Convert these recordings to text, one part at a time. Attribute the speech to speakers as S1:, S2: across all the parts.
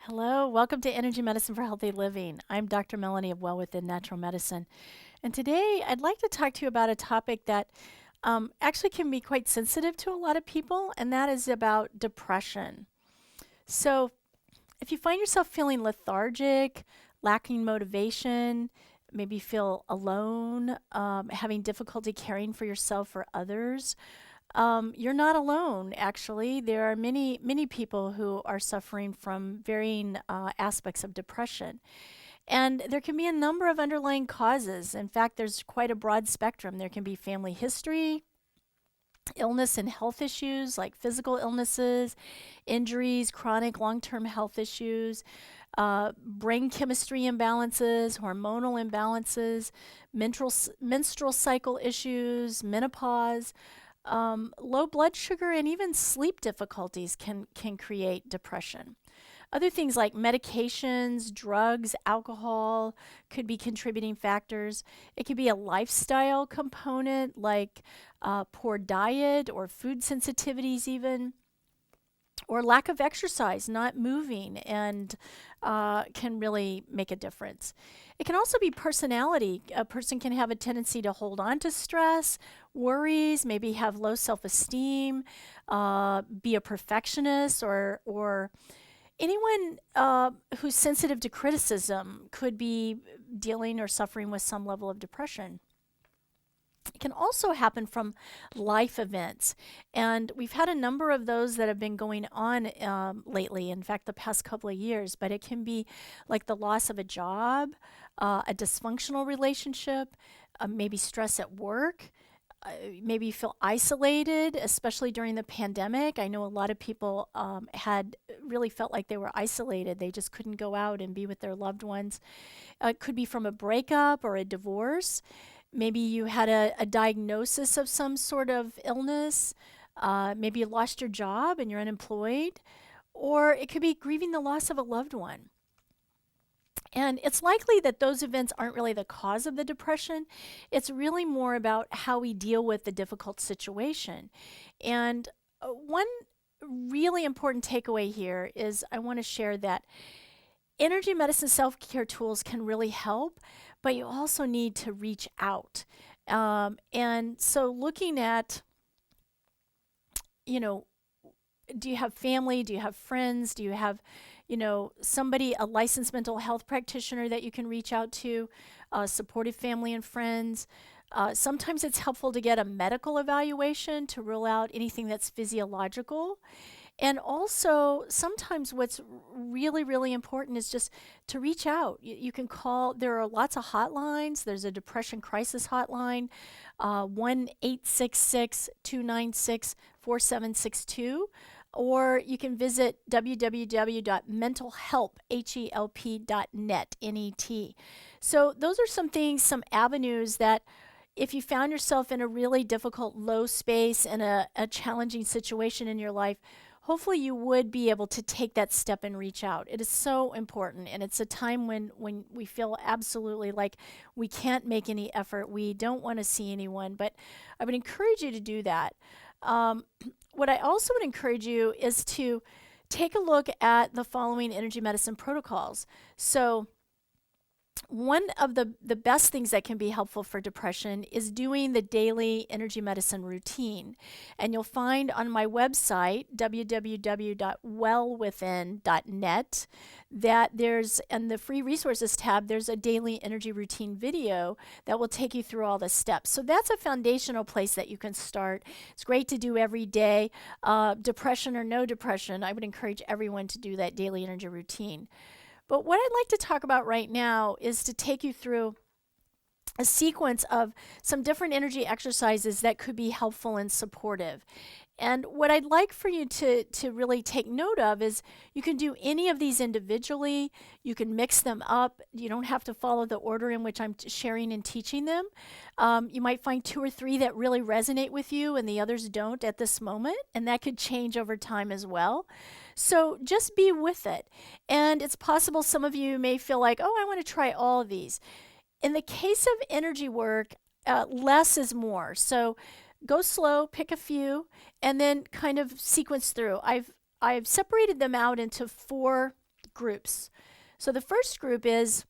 S1: Hello, welcome to Energy Medicine for Healthy Living. I'm Dr. Melanie of Well Within Natural Medicine. And today I'd like to talk to you about a topic that actually can be quite sensitive to a lot of people, and that is about depression. So, if you find yourself feeling lethargic, lacking motivation, maybe feel alone, having difficulty caring for yourself or others, you're not alone, actually. There are many people who are suffering from varying aspects of depression. And there can be a number of underlying causes. In fact, there's quite a broad spectrum. There can be family history, illness and health issues like physical illnesses, injuries, chronic long term health issues, brain chemistry imbalances, hormonal imbalances, menstrual cycle issues, menopause. Low blood sugar and even sleep difficulties can create depression. Other things like medications, drugs, alcohol could be contributing factors. It could be a lifestyle component like poor diet or food sensitivities, even, or lack of exercise, not moving, and can really make a difference. It can also be personality. A person can have a tendency to hold on to stress, worries, maybe have low self esteem, be a perfectionist, or anyone who's sensitive to criticism could be dealing or suffering with some level of depression. It can also happen from life events. And we've had a number of those that have been going on lately, in fact, the past couple of years. But it can be like the loss of a job, a dysfunctional relationship, maybe stress at work. Maybe you feel isolated, especially during the pandemic. I know a lot of people had really felt like they were isolated. They just couldn't go out and be with their loved ones. It could be from a breakup or a divorce. Maybe you had a diagnosis of some sort of illness. Maybe you lost your job and you're unemployed. Or it could be grieving the loss of a loved one. And it's likely that those events aren't really the cause of the depression. It's really more about how we deal with the difficult situation. And one really important takeaway here is I want to share that energy medicine self care tools can really help, but you also need to reach out. And so, looking at, you know, do you have family? Do you have friends? Do you have, somebody, a licensed mental health practitioner that you can reach out to, supportive family and friends? Sometimes it's helpful to get a medical evaluation to rule out anything that's physiological. And also, sometimes what's really important is just to reach out. You can call, there are lots of hotlines. There's a depression crisis hotline, 1 866 296 4762. Or you can visit www.mentalhelp.net, N-E-T. So those are some things, some avenues that if you found yourself in a really difficult low space and a challenging situation in your life, hopefully you would be able to take that step and reach out. It is so important, and it's a time when we feel absolutely like we can't make any effort. We don't want to see anyone, but I would encourage you to do that. What I also would encourage you is to take a look at the following energy medicine protocols. So, one of the best things that can be helpful for depression is doing the daily energy medicine routine. And you'll find on my website, www.wellwithin.net, that there's, in the free resources tab, there's a daily energy routine video that will take you through all the steps. So that's a foundational place that you can start. It's great to do every day. Depression or no depression, I would encourage everyone to do that daily energy routine. But what I'd like to talk about right now is to take you through a sequence of some different energy exercises that could be helpful and supportive. And what I'd like for you to really take note of is you can do any of these individually. You can mix them up. You don't have to follow the order in which I'm sharing and teaching them. You might find 2 or 3 that really resonate with you and the others don't at this moment, and that could change over time as well. So just be with it. And it's possible some of you may feel like, oh, I want to try all of these. In the case of energy work, less is more. So go slow, pick a few, and then kind of sequence through. I've separated them out into 4 groups. So the first group is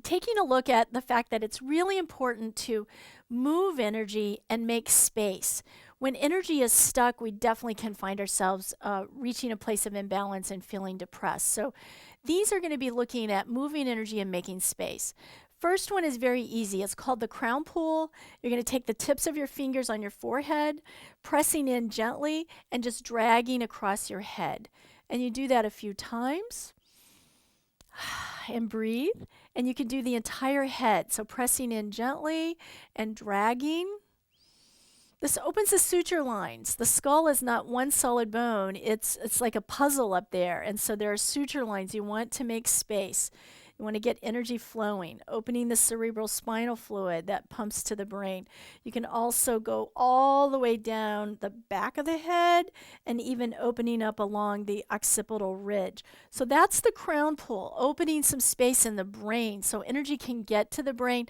S1: taking a look at the fact that it's really important to move energy and make space. When energy is stuck, we definitely can find ourselves reaching a place of imbalance and feeling depressed. So these are going to be looking at moving energy and making space. First one is very easy. It's called the crown pull. You're going to take the tips of your fingers on your forehead, pressing in gently, and just dragging across your head. And you do that a few times. And breathe. And you can do the entire head. So pressing in gently and dragging. This opens the suture lines. The skull is not one solid bone. It's like a puzzle up there. And so there are suture lines. You want to make space. You want to get energy flowing, opening the cerebral spinal fluid that pumps to the brain. You can also go all the way down the back of the head and even opening up along the occipital ridge. So that's the crown pull, opening some space in the brain so energy can get to the brain,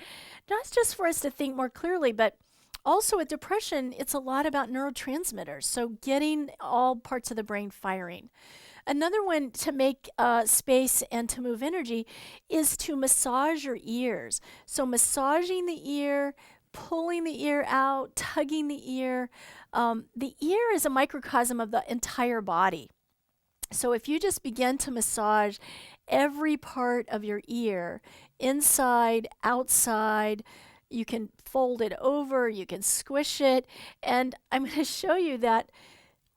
S1: not just for us to think more clearly, but also with depression, it's a lot about neurotransmitters. So getting all parts of the brain firing. Another one to make space and to move energy is to massage your ears. So massaging the ear, pulling the ear out, tugging the ear. The ear is a microcosm of the entire body. So if you just begin to massage every part of your ear, inside, outside, you can fold it over, you can squish it, and I'm going to show you that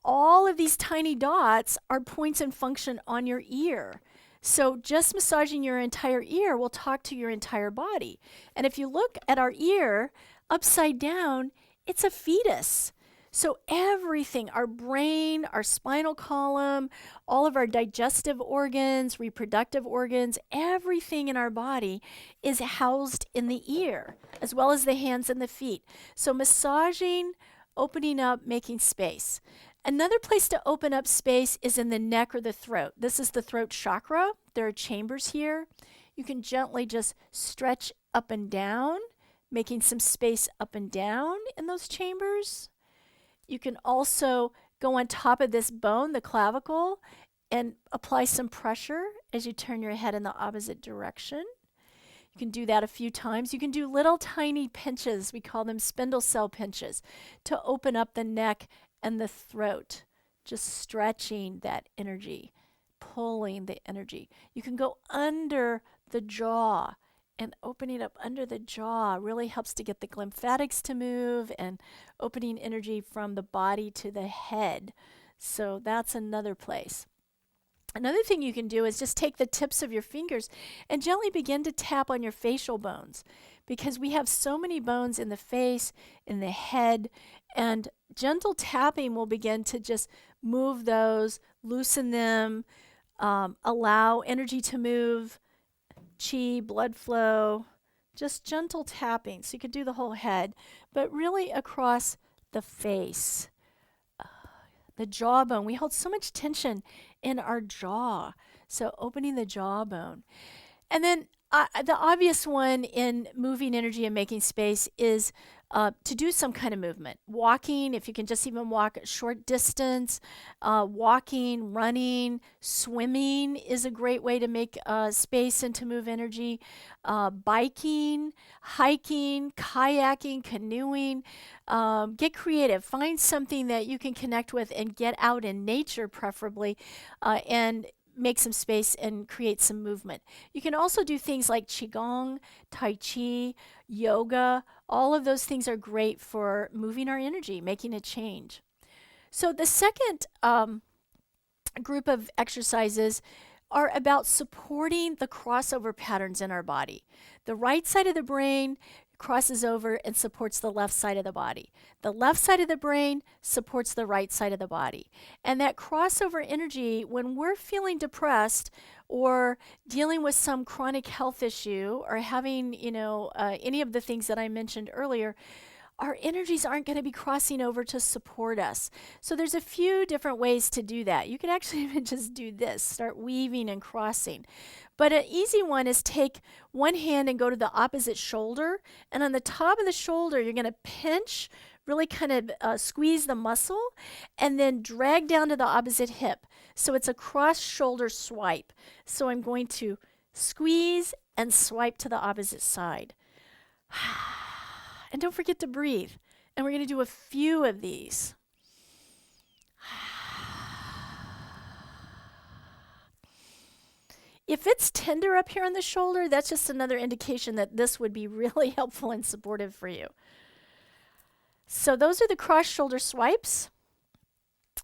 S1: all of these tiny dots are points and function on your ear. So just massaging your entire ear will talk to your entire body. And if you look at our ear upside down, it's a fetus. So everything, our brain, our spinal column, all of our digestive organs, reproductive organs, everything in our body is housed in the ear, as well as the hands and the feet. So massaging, opening up, making space. Another place to open up space is in the neck or the throat. This is the throat chakra. There are chambers here. You can gently just stretch up and down, making some space up and down in those chambers. You can also go on top of this bone, the clavicle, and apply some pressure as you turn your head in the opposite direction. You can do that a few times. You can do little tiny pinches, we call them spindle cell pinches, to open up the neck and the throat, just stretching that energy, pulling the energy. You can go under the jaw, and opening up under the jaw really helps to get the lymphatics to move and opening energy from the body to the head. So that's another place. Another thing you can do is just take the tips of your fingers and gently begin to tap on your facial bones, because we have so many bones in the face, in the head, and gentle tapping will begin to just move those, loosen them, allow energy to move, chi, blood flow, just gentle tapping. So you could do the whole head, but really across the face. The jawbone, we hold so much tension in our jaw. So opening the jawbone. And then the obvious one in moving energy and making space is to do some kind of movement. Walking, if you can just even walk a short distance, walking, running, swimming is a great way to make space and to move energy. Biking, hiking, kayaking, canoeing. Get creative. Find something that you can connect with and get out in nature, preferably, and make some space and create some movement. You can also do things like qigong, tai chi, yoga. All of those things are great for moving our energy, making a change. So the second group of exercises are about supporting the crossover patterns in our body. The right side of the brain crosses over and supports the left side of the body. The left side of the brain supports the right side of the body. And that crossover energy, when we're feeling depressed or dealing with some chronic health issue or having, any of the things that I mentioned earlier, our energies aren't going to be crossing over to support us. So there's a few different ways to do that. You can actually even just do this, start weaving and crossing. But an easy one is take one hand and go to the opposite shoulder. And on the top of the shoulder, you're going to pinch really kind of squeeze the muscle and then drag down to the opposite hip. So it's a cross shoulder swipe. So I'm going to squeeze and swipe to the opposite side. And don't forget to breathe. And we're going to do a few of these. If it's tender up here on the shoulder, that's just another indication that this would be really helpful and supportive for you. So those are the cross shoulder swipes.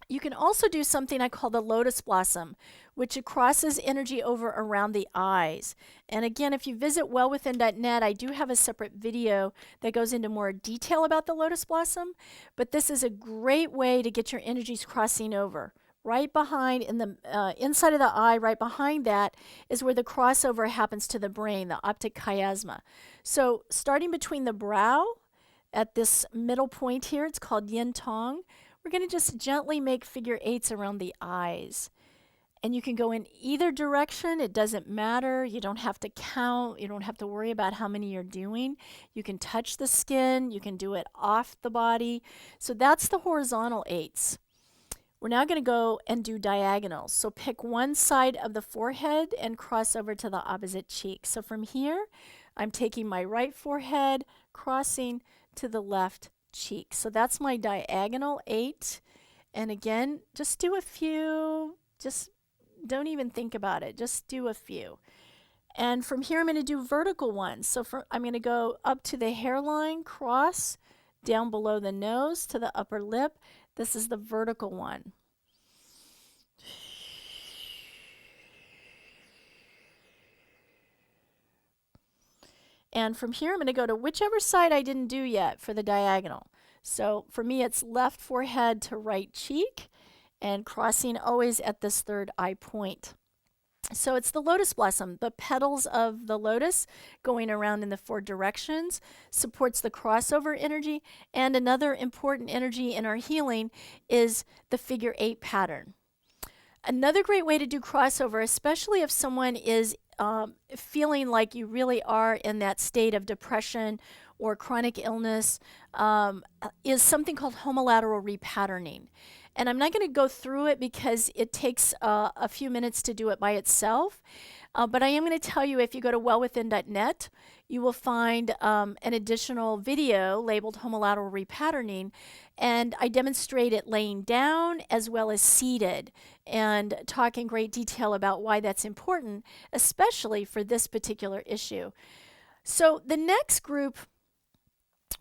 S1: You can also do something I call the lotus blossom, which it crosses energy over around the eyes. And again, if you visit wellwithin.net, I do have a separate video that goes into more detail about the lotus blossom, but this is a great way to get your energies crossing over. Right behind, in the inside of the eye, right behind that is where the crossover happens to the brain, the optic chiasma. So starting between the brow at this middle point here, it's called yin tong. We're going to just gently make figure eights around the eyes. And you can go in either direction. It doesn't matter. You don't have to count. You don't have to worry about how many you're doing. You can touch the skin. You can do it off the body. So that's the horizontal eights. We're now going to go and do diagonals. So pick one side of the forehead and cross over to the opposite cheek. So from here, I'm taking my right forehead, crossing to the left cheek. So that's my diagonal 8. And again, just do a few. Just don't even think about it. Just do a few. And from here, I'm going to do vertical ones. So I'm going to go up to the hairline, cross, down below the nose to the upper lip. This is the vertical one. And from here, I'm going to go to whichever side I didn't do yet for the diagonal. So for me, it's left forehead to right cheek and crossing always at this third eye point. So it's the lotus blossom. The petals of the lotus going around in the 4 directions supports the crossover energy. And another important energy in our healing is the figure 8 pattern. Another great way to do crossover, especially if someone is feeling like you really are in that state of depression or chronic illness, is something called homolateral repatterning. And I'm not going to go through it because it takes a few minutes to do it by itself. But I am going to tell you, if you go to wellwithin.net, you will find an additional video labeled homolateral repatterning. And I demonstrate it laying down as well as seated and talk in great detail about why that's important, especially for this particular issue. So the next group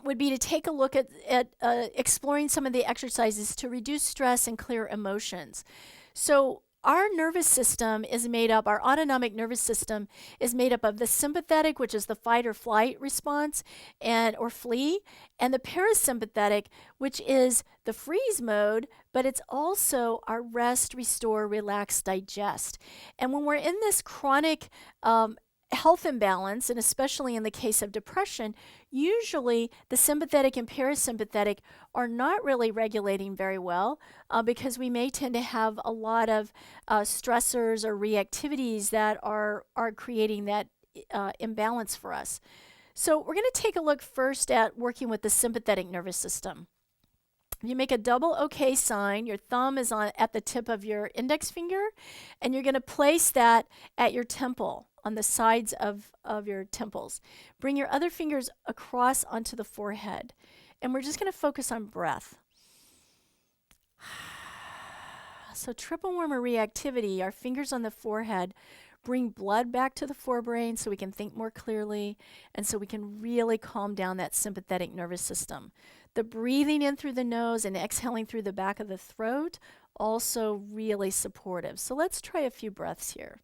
S1: would be to take a look at exploring some of the exercises to reduce stress and clear emotions. So our nervous system is made up, our autonomic nervous system is made up of the sympathetic, which is the fight or flight response or flee, and the parasympathetic, which is the freeze mode, but it's also our rest, restore, relax, digest. And when we're in this chronic health imbalance, and especially in the case of depression, usually the sympathetic and parasympathetic are not really regulating very well because we may tend to have a lot of stressors or reactivities that are creating that imbalance for us. So we're going to take a look first at working with the sympathetic nervous system. You make a double OK sign. Your thumb is at the tip of your index finger, and you're going to place that at your temple, on the sides of your temples. Bring your other fingers across onto the forehead. And we're just going to focus on breath. So triple warmer reactivity, our fingers on the forehead bring blood back to the forebrain so we can think more clearly and so we can really calm down that sympathetic nervous system. The breathing in through the nose and exhaling through the back of the throat, also really supportive. So let's try a few breaths here.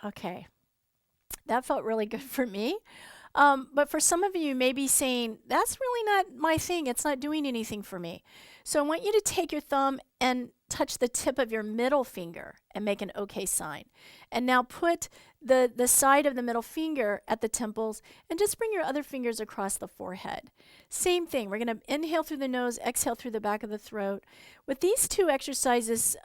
S1: Okay, that felt really good for me. But for some of you, you may be saying, that's really not my thing. It's not doing anything for me. So I want you to take your thumb and touch the tip of your middle finger and make an OK sign. And now put the side of the middle finger at the temples and just bring your other fingers across the forehead. Same thing. We're going to inhale through the nose, exhale through the back of the throat. With these two exercises,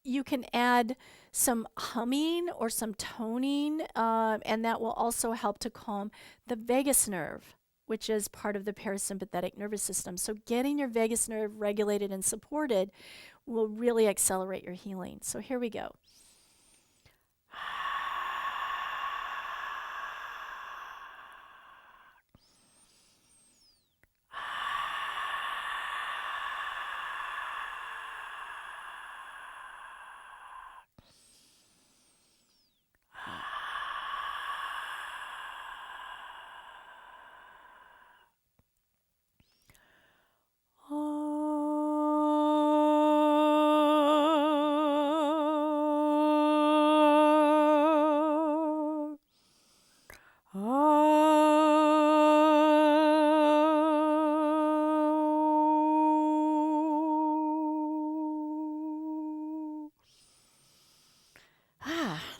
S1: you can add some humming or some toning, and that will also help to calm the vagus nerve, which is part of the parasympathetic nervous system. So getting your vagus nerve regulated and supported will really accelerate your healing. So here we go.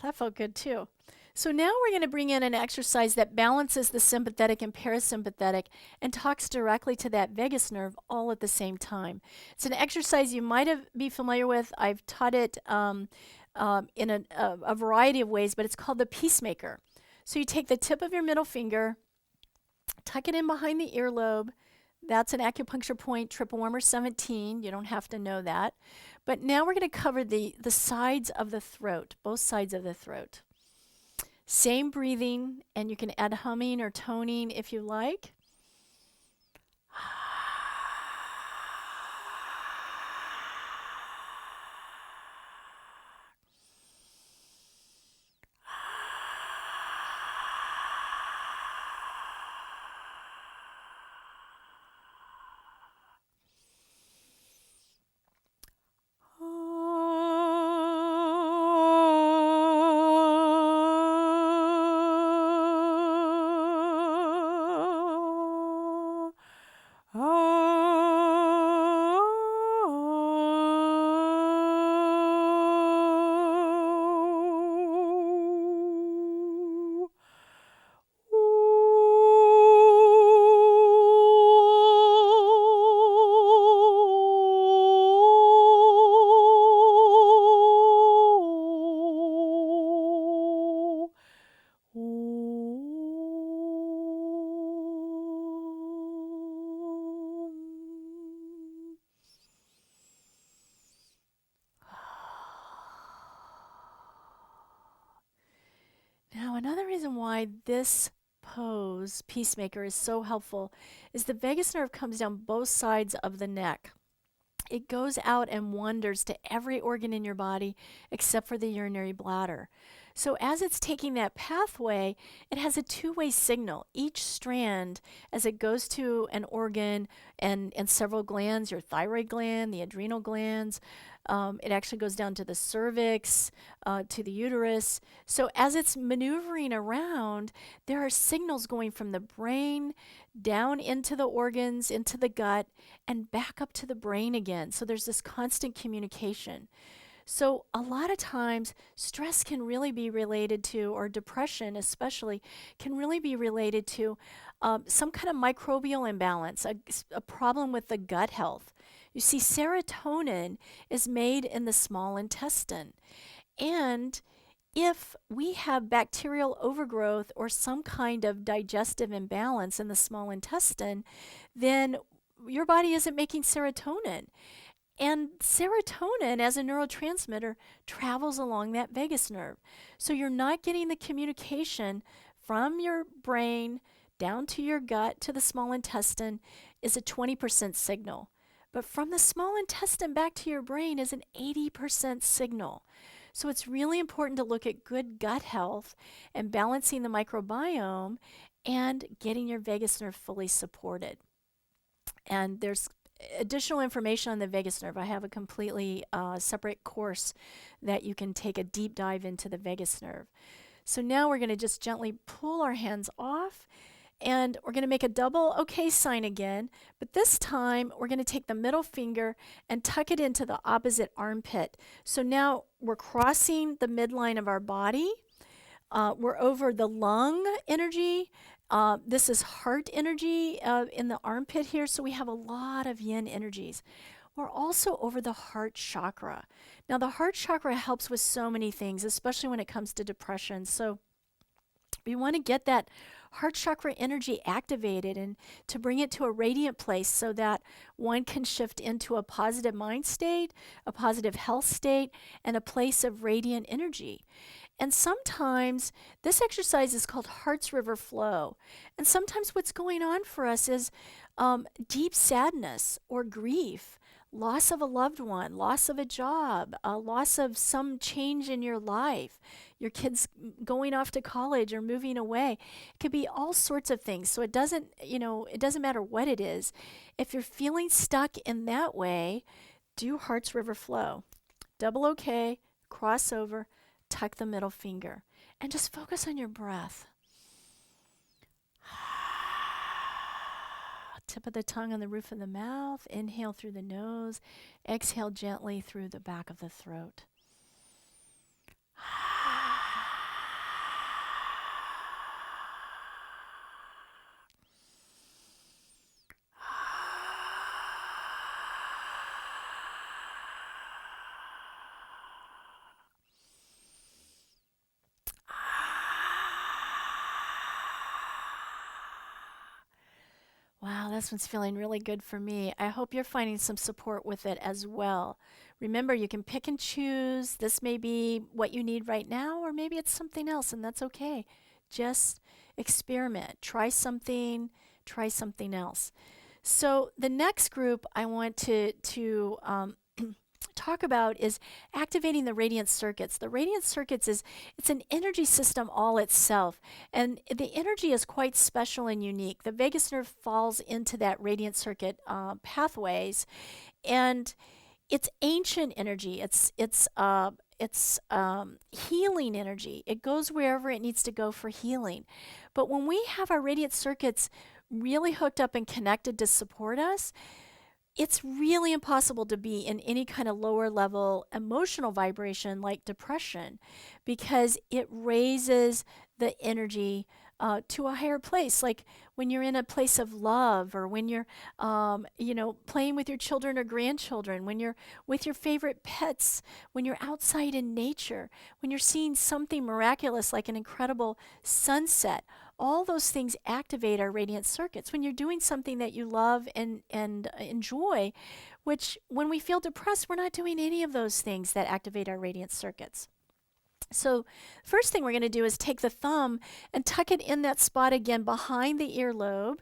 S1: That felt good too. So now we're going to bring in an exercise that balances the sympathetic and parasympathetic and talks directly to that vagus nerve all at the same time. It's an exercise you might be familiar with. I've taught it in a variety of ways, but it's called the peacemaker. So you take the tip of your middle finger, tuck it in behind the earlobe. That's an acupuncture point, triple warmer 17. You don't have to know that. But now we're going to cover the sides of the throat, both sides of the throat. Same breathing, and you can add humming or toning if you like. Now, another reason why this pose, peacemaker, is so helpful is the vagus nerve comes down both sides of the neck. It goes out and wanders to every organ in your body except for the urinary bladder. So as it's taking that pathway, it has a two-way signal. Each strand, as it goes to an organ and several glands, your thyroid gland, the adrenal glands, it actually goes down to the cervix, to the uterus. So as it's maneuvering around, there are signals going from the brain down into the organs, into the gut, and back up to the brain again. So there's this constant communication. So a lot of times stress can really be related to, or depression especially, can really be related to some kind of microbial imbalance, a problem with the gut health. You see, serotonin is made in the small intestine. And if we have bacterial overgrowth or some kind of digestive imbalance in the small intestine, then your body isn't making serotonin. And serotonin, as a neurotransmitter, travels along that vagus nerve. So you're not getting the communication from your brain down to your gut to the small intestine is a 20% signal. But from the small intestine back to your brain is an 80% signal. So it's really important to look at good gut health and balancing the microbiome and getting your vagus nerve fully supported. And there's additional information on the vagus nerve. I have a completely separate course that you can take a deep dive into the vagus nerve. So now we're going to just gently pull our hands off And we're going to make a double OK sign again, but this time we're going to take the middle finger and tuck it into the opposite armpit. So now we're crossing the midline of our body. We're over the lung energy. This is heart energy in the armpit here, so we have a lot of yin energies. We're also over the heart chakra. Now, the heart chakra helps with so many things, especially when it comes to depression. So we want to get that heart chakra energy activated and to bring it to a radiant place so that one can shift into a positive mind state, a positive health state, and a place of radiant energy. And sometimes this exercise is called Heart's River Flow. And sometimes what's going on for us is deep sadness or grief, loss of a loved one, loss of a job, a loss of some change in your life, your kids going off to college or moving away. It could be all sorts of things. So it doesn't, it doesn't matter what it is. If you're feeling stuck in that way, do Heart's River Flow. Double OK, cross over, tuck the middle finger, and just focus on your breath. Tip of the tongue on the roof of the mouth. Inhale through the nose. Exhale gently through the back of the throat. Wow, this one's feeling really good for me. I hope you're finding some support with it as well. Remember, you can pick and choose. This may be what you need right now, or maybe it's something else, and that's okay. Just experiment. Try something else. So the next group I want to talk about is activating the radiant circuits. The radiant circuits it's an energy system all itself, and the energy is quite special and unique. The vagus nerve falls into that radiant circuit pathways, and it's ancient energy. It's healing energy. It goes wherever it needs to go for healing. But when we have our radiant circuits really hooked up and connected to support us, it's really impossible to be in any kind of lower level emotional vibration like depression, because it raises the energy to a higher place. Like when you're in a place of love, or when you're, playing with your children or grandchildren, when you're with your favorite pets, when you're outside in nature, when you're seeing something miraculous like an incredible sunset. All those things activate our radiant circuits. When you're doing something that you love and enjoy, which when we feel depressed, we're not doing any of those things that activate our radiant circuits. So first thing we're going to do is take the thumb and tuck it in that spot again behind the earlobe,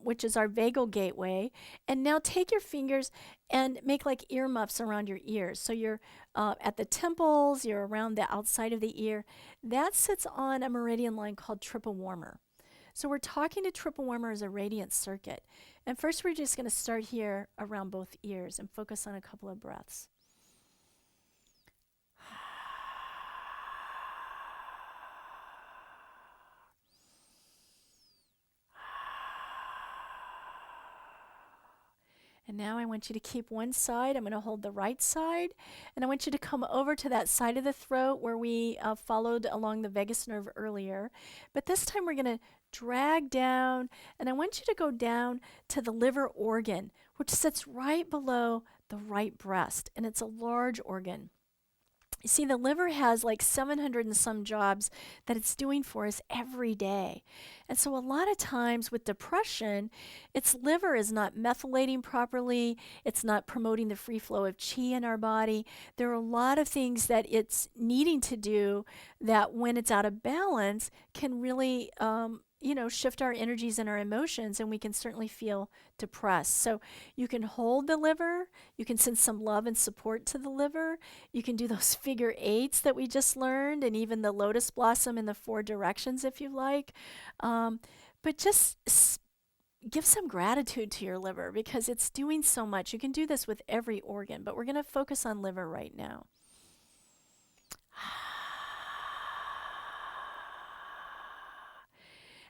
S1: which is our vagal gateway. And now take your fingers and make like earmuffs around your ears. So you're at the temples, you're around the outside of the ear. That sits on a meridian line called triple warmer. So we're talking to triple warmer as a radiant circuit. And first we're just going to start here around both ears and focus on a couple of breaths. And now I want you to keep one side. I'm going to hold the right side. And I want you to come over to that side of the throat where we followed along the vagus nerve earlier. But this time we're going to drag down. And I want you to go down to the liver organ, which sits right below the right breast. And it's a large organ. You see, the liver has like 700 and some jobs that it's doing for us every day. And so a lot of times with depression, its liver is not methylating properly. It's not promoting the free flow of chi in our body. There are a lot of things that it's needing to do that when it's out of balance can really shift our energies and our emotions, and we can certainly feel depressed. So you can hold the liver, you can send some love and support to the liver, you can do those figure eights that we just learned, and even the lotus blossom in the 4 directions if you like. But just give some gratitude to your liver because it's doing so much. You can do this with every organ, but we're going to focus on liver right now.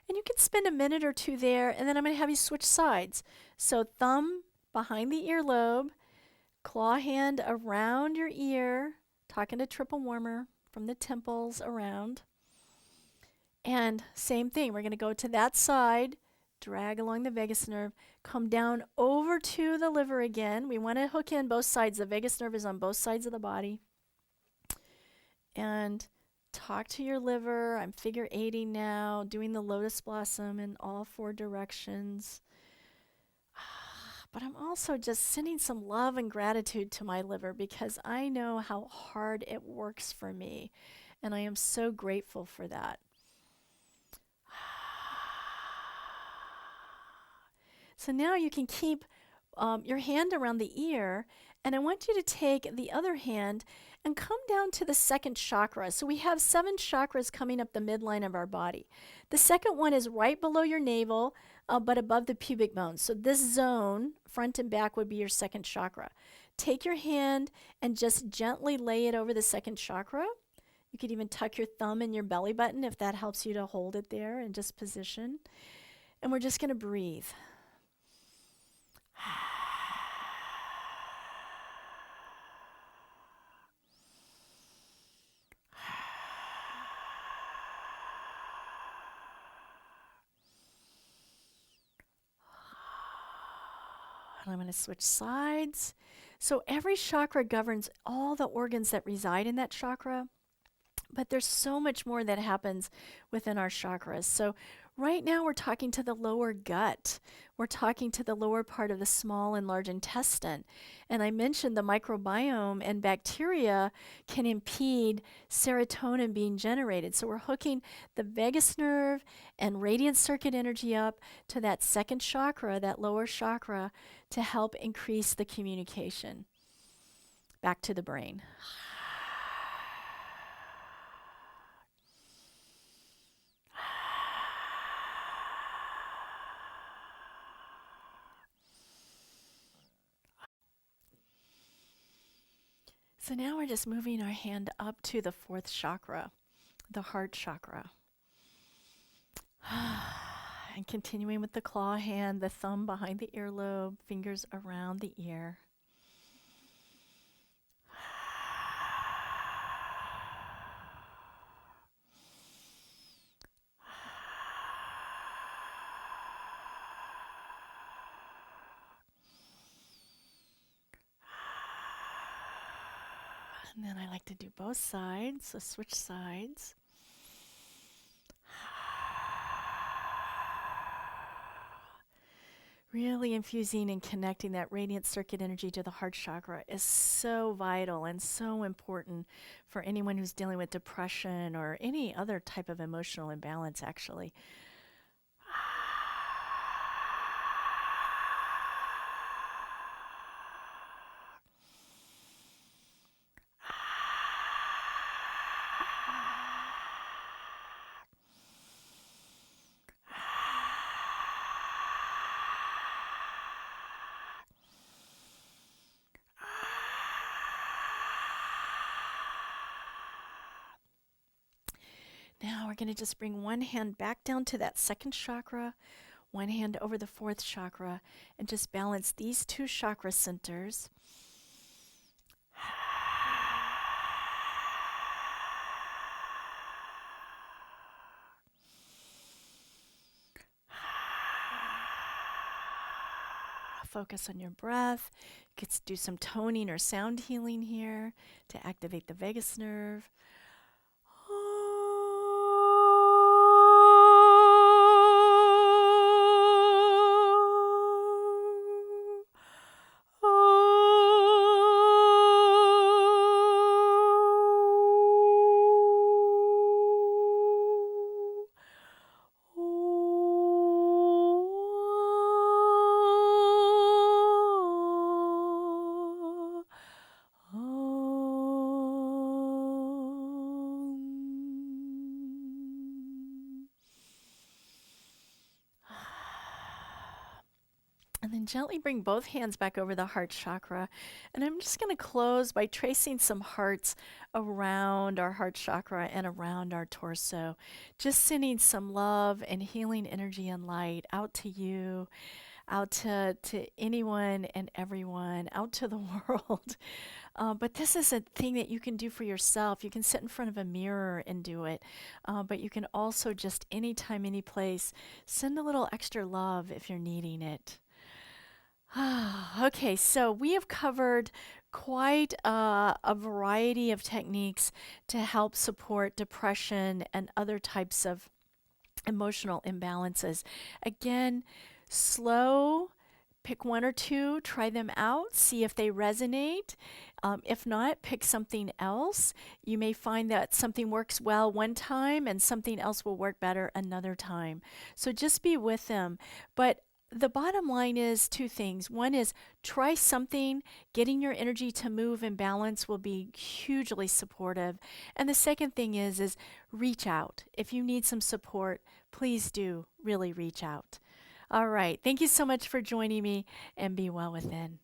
S1: And you can spend a minute or two there, and then I'm going to have you switch sides. So thumb behind the earlobe, claw hand around your ear, talking to triple warmer from the temples around. And same thing, we're going to go to that side, drag along the vagus nerve, come down over to the liver again. We want to hook in both sides. The vagus nerve is on both sides of the body. And talk to your liver. I'm figure 80 now, doing the lotus blossom in all four directions. But I'm also just sending some love and gratitude to my liver because I know how hard it works for me. And I am so grateful for that. So now you can keep your hand around the ear, and I want you to take the other hand and come down to the second chakra. So we have 7 chakras coming up the midline of our body. The second one is right below your navel, but above the pubic bone. So this zone, front and back, would be your second chakra. Take your hand and just gently lay it over the second chakra. You could even tuck your thumb in your belly button if that helps you to hold it there and just position. And we're just going to breathe. And I'm going to switch sides. So every chakra governs all the organs that reside in that chakra, but there's so much more that happens within our chakras. So right now we're talking to the lower gut. We're talking to the lower part of the small and large intestine. And I mentioned the microbiome and bacteria can impede serotonin being generated. So we're hooking the vagus nerve and radiant circuit energy up to that second chakra, that lower chakra, to help increase the communication back to the brain. So now we're just moving our hand up to the 4th chakra, the heart chakra. And continuing with the claw hand, the thumb behind the earlobe, fingers around the ear. And then I like to do both sides, so switch sides. Really infusing and connecting that radiant circuit energy to the heart chakra is so vital and so important for anyone who's dealing with depression or any other type of emotional imbalance, actually. Now we're going to just bring one hand back down to that second chakra, one hand over the 4th chakra, and just balance these 2 chakra centers. Focus on your breath. You could do some toning or sound healing here to activate the vagus nerve. And gently bring both hands back over the heart chakra. And I'm just going to close by tracing some hearts around our heart chakra and around our torso. Just sending some love and healing energy and light out to you, out to anyone and everyone, out to the world. But this is a thing that you can do for yourself. You can sit in front of a mirror and do it. But you can also just anytime, any place, send a little extra love if you're needing it. Okay, so we have covered quite a variety of techniques to help support depression and other types of emotional imbalances. Again, slow, pick one or two, try them out, see if they resonate. If not, pick something else. You may find that something works well one time and something else will work better another time. So just be with them. But the bottom line is two things. One is try something, getting your energy to move and balance will be hugely supportive. And the second thing is reach out. If you need some support, please do really reach out. All right. Thank you so much for joining me and be well within.